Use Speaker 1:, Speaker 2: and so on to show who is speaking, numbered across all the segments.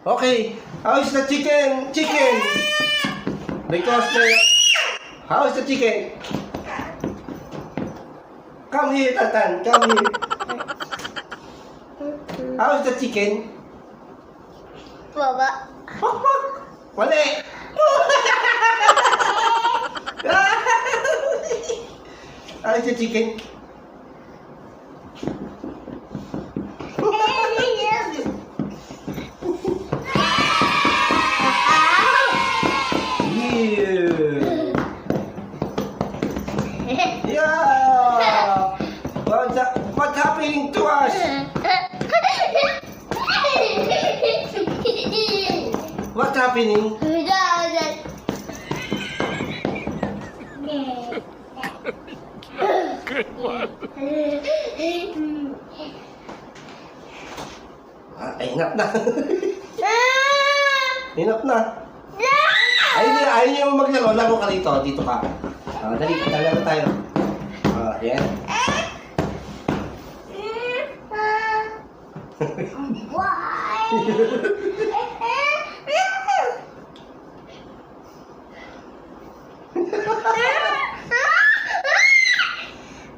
Speaker 1: Okay, how is the chicken? Chicken! Because how is the chicken? Come here, Tatan. Come here. How is the chicken?
Speaker 2: Baba.
Speaker 1: Pok, pok. Wali. How is the chicken? Yeah. What's happening to us? What's happening?
Speaker 3: Good one.
Speaker 1: Enough na. Enough na. Ayaw niyo maglaro. Laro ka dito. Dito ka. Dali, laro tayo. Yan.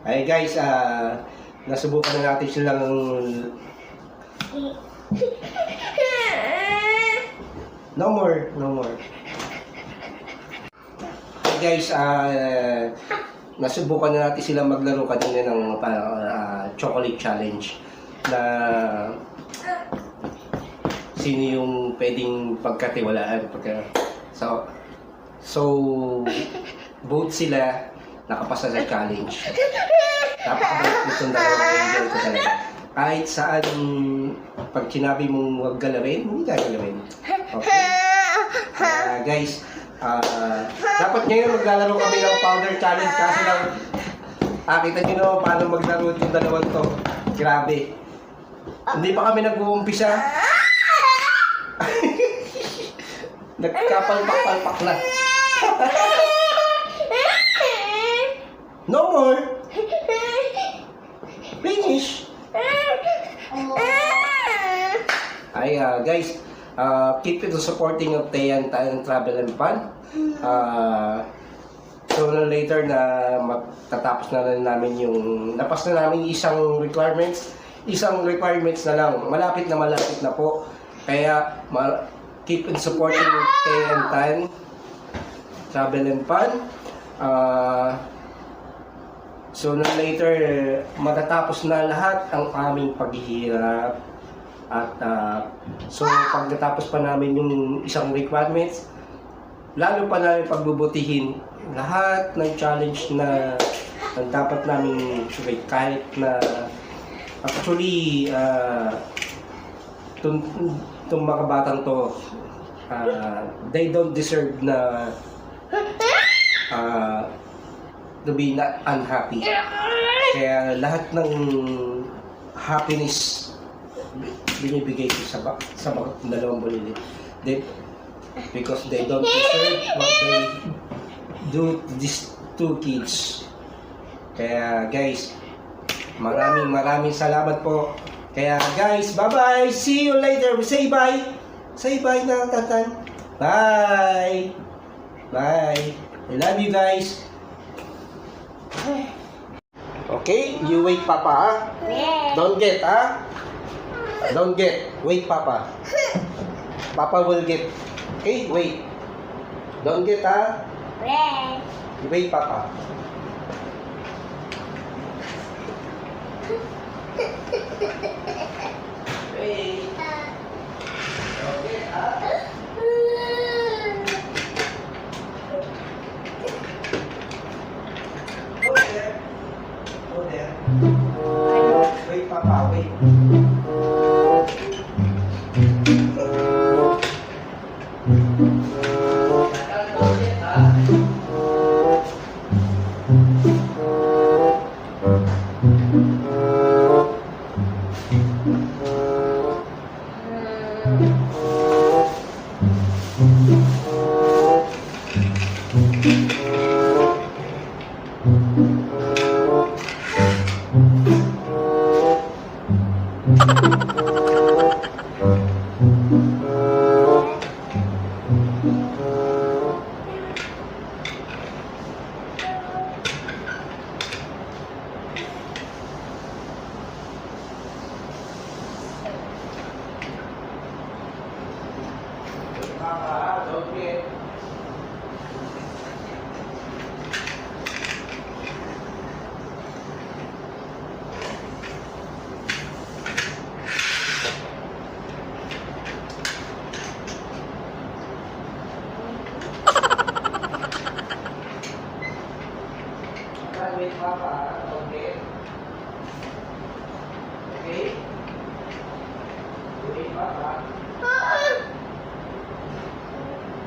Speaker 1: Ay guys, nasubukan na natin silang no more. Hey guys, nasubukan na natin silang maglaro kanina ng chocolate challenge na sino yung pwedeng pagkatiwalaan so both sila nakapasa sa challenge. Napakabait nitong dalawang enjoy ko talaga. Kahit saan, pag sinabi mong huwag galawin, hindi gagalawin. Okay? Guys, dapat ngayon maglalaro kami ng powder challenge kasi lang, kita nyo naman paano maglaro yung dalawang to. Grabe. Hindi pa kami nag-uumpisa. Nagkapalpak-palpak na. No more. Finish. Ay, guys, keep it supporting of Tayan Travel and Fun. Sooner or later na matatapos na rin namin napas na namin isang requirements na lang. Malapit na po. Kaya, keep it supporting of Tayan Travel and Fun. Sooner or later, matatapos na lahat ang aming paghihirap. At so pag natapos pa namin yung isang requirements, lalo pa namin pagbubutihin lahat ng challenge na dapat namin subay. Kahit na actually itong mga batang to, they don't deserve na to be not unhappy. Kaya lahat ng happiness binibigay ko sa mga dalawang bulilit. Because they don't deserve what they do to these two kids. Kaya guys, maraming salamat po. Kaya guys, bye-bye! See you later! Say bye! Say bye na, Tatan! Bye! Bye! I love you guys! Okay, you wait Papa, ha? Don't get, ha? Don't get. Wait Papa. Papa will get. Okay, wait. Don't get, ha? Wait Papa. Wait. Okay, ha? Go there. Wait, Papa, wait. wait, Papa. Okay. Okay. Wait, Papa.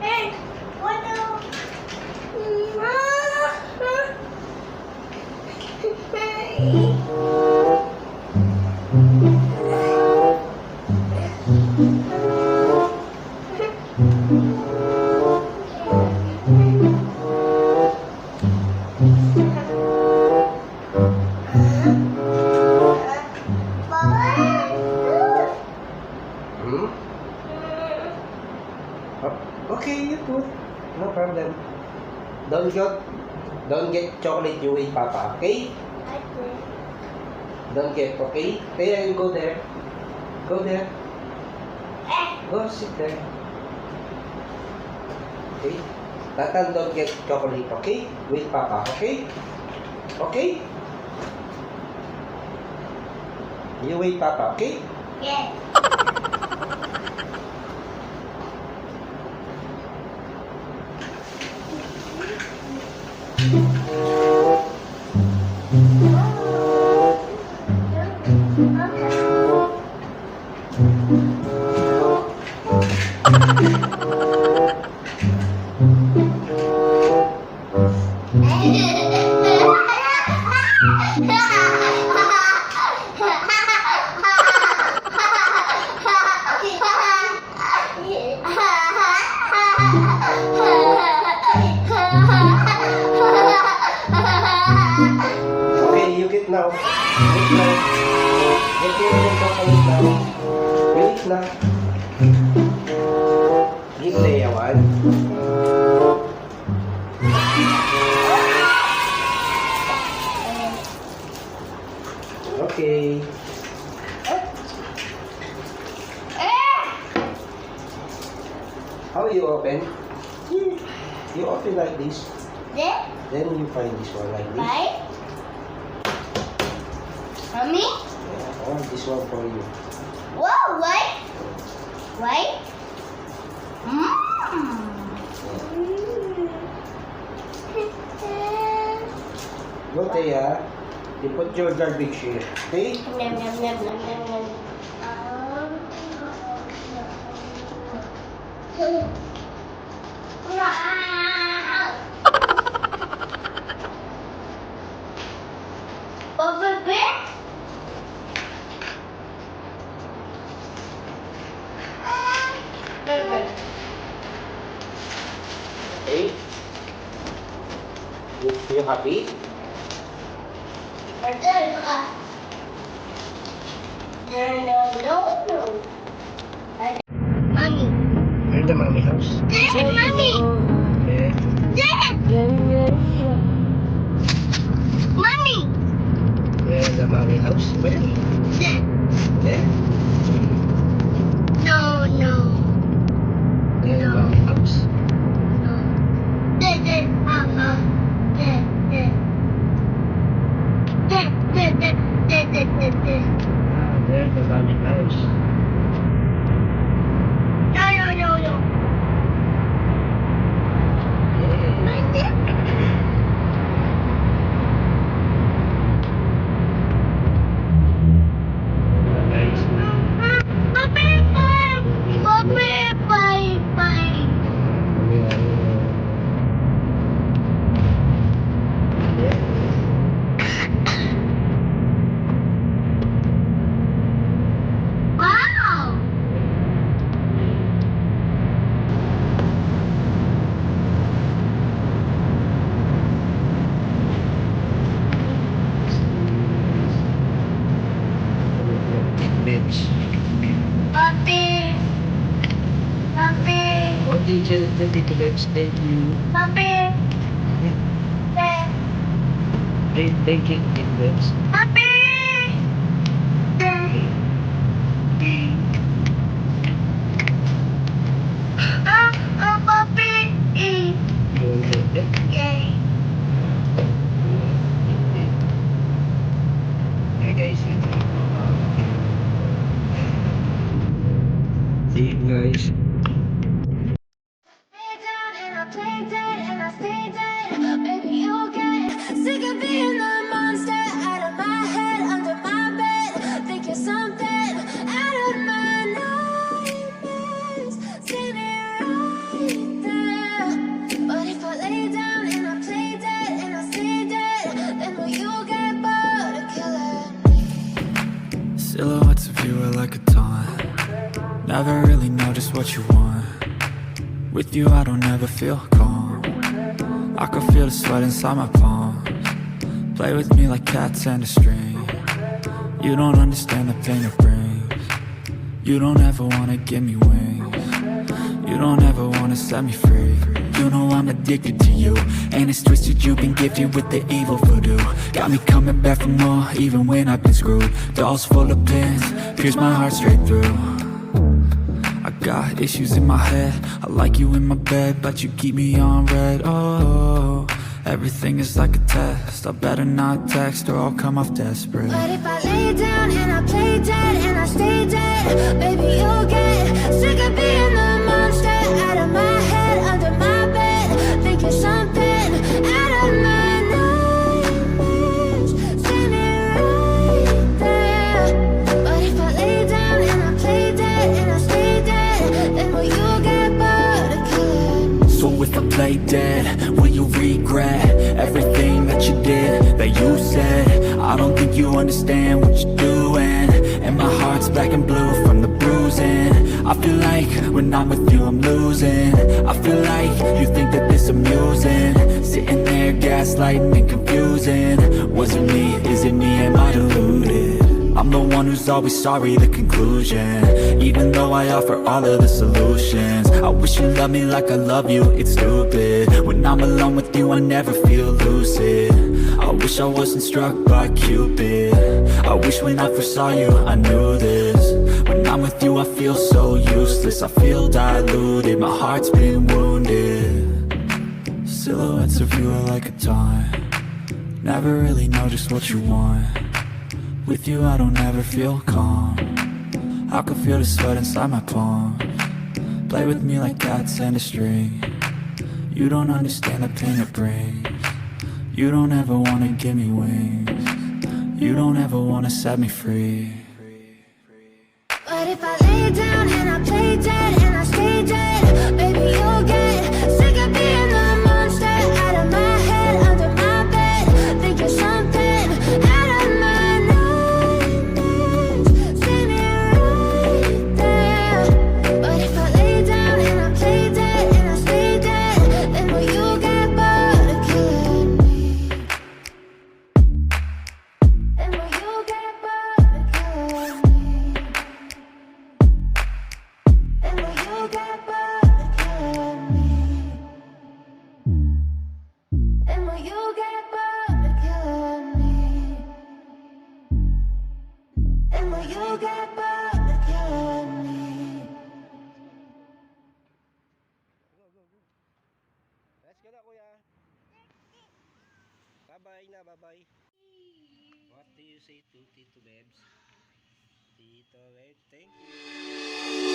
Speaker 2: Hey, what the?
Speaker 1: Hmm? Oh, okay, you put. No problem. Don't get chocolate, you wait, Papa. Okay? Don't get, okay? There, you go there. Go there. Go sit there. Okay? Tatan, don't get chocolate, okay? Wait, Papa, okay? Okay? You wait, Papa, okay?
Speaker 2: Yes.
Speaker 1: Okay, you get now. Wait now. Get your chocolate now. Wait na. Give Leia one. Okay. How you open? You open like this.
Speaker 2: There,
Speaker 1: Then you find this one like this.
Speaker 2: right? Mommy?
Speaker 1: Yeah, I want this one for you.
Speaker 2: Whoa, what? Wait.
Speaker 1: Go, Thea. You put your garbage here. Okay?
Speaker 2: Nom, nom, nom, nom, nom, nom. Papa Bear?
Speaker 1: Okay. You happy?
Speaker 2: No. Mommy.
Speaker 1: Where's the mommy house?
Speaker 2: There, mommy.
Speaker 1: Yeah.
Speaker 2: There. Mommy.
Speaker 1: Where's the mommy house? Where?
Speaker 2: There.
Speaker 1: There.
Speaker 2: No.
Speaker 1: There's the mommy house.
Speaker 2: There, Mama. There.
Speaker 1: There's the mommy house.
Speaker 2: No.
Speaker 1: Yeah.
Speaker 2: Right there.
Speaker 1: Guys.
Speaker 2: Bye. Wow.
Speaker 1: Bitch.
Speaker 2: Papi.
Speaker 1: What did you tell the bitch that you
Speaker 2: Papi.
Speaker 1: they get bitch?
Speaker 2: Papi. Papi.
Speaker 1: You want to get it?
Speaker 2: Yay.
Speaker 1: Yeah, guys. See you guys.
Speaker 2: And I play dead and I stay dead. Maybe you'll get sick of being the
Speaker 3: never really know just what you want. With you I don't ever feel calm. I can feel the sweat inside my palms. Play with me like cats and a string. You don't understand the pain it brings. You don't ever wanna give me wings. You don't ever wanna set me free. You know I'm addicted to you, and it's twisted, you've been gifted with the evil voodoo. Got me coming back for more, even when I've been screwed. Dolls full of pins, pierce my heart straight through. I got issues in my head, I like you in my bed, but you keep me on red. Oh, everything is like a test, I better not text or I'll come off desperate.
Speaker 4: But if I lay down and I play dead and I stay dead, baby, you'll get sick of being the monster out of my head, under my bed, thinking something out of my nightmares. See me right there. But if I lay down and I play dead and I stay dead, then will you get bored of killing me?
Speaker 3: So if I play dead, will you regret everything that you did, that you said? I don't think you understand what you're doing, and my heart's black and blue from the bruising. I feel like when I'm with you I'm losing. I feel like you think that this amusing, sitting there gaslighting and confusing. Was it me? Is it me? Am I deluded? I'm the one who's always sorry, the conclusion, even though I offer all of the solutions. I wish you loved me like I love you, it's stupid. When I'm alone with you I never feel lucid. I wish I wasn't struck by Cupid. I wish when I first saw you I knew this. When I'm with you I feel so useless, I feel diluted, my heart's been wounded. Silhouettes of you are like a taunt, never really know just what you want. With you I don't ever feel calm, I can feel the sweat inside my palms. Play with me like cats and a string. You don't understand the pain it brings. You don't ever wanna give me wings. You don't ever wanna set me free.
Speaker 4: But if I lay down and I play dead and I stay dead, baby, you'll get sick of being the monster out of my head, under my bed, thinking something out of my nightmares. See me right there. But if I lay down and I play dead and I stay dead, then will you get bored of killing me? Then will you get bored of killing me? And will you get bored of killing me? And will you get bored of killing me? And will you get bored of killing me?
Speaker 1: Let's go na, kuya. Bye-bye na, bye-bye. What do you say to Tito Bebs? Tito Bebs, thank you.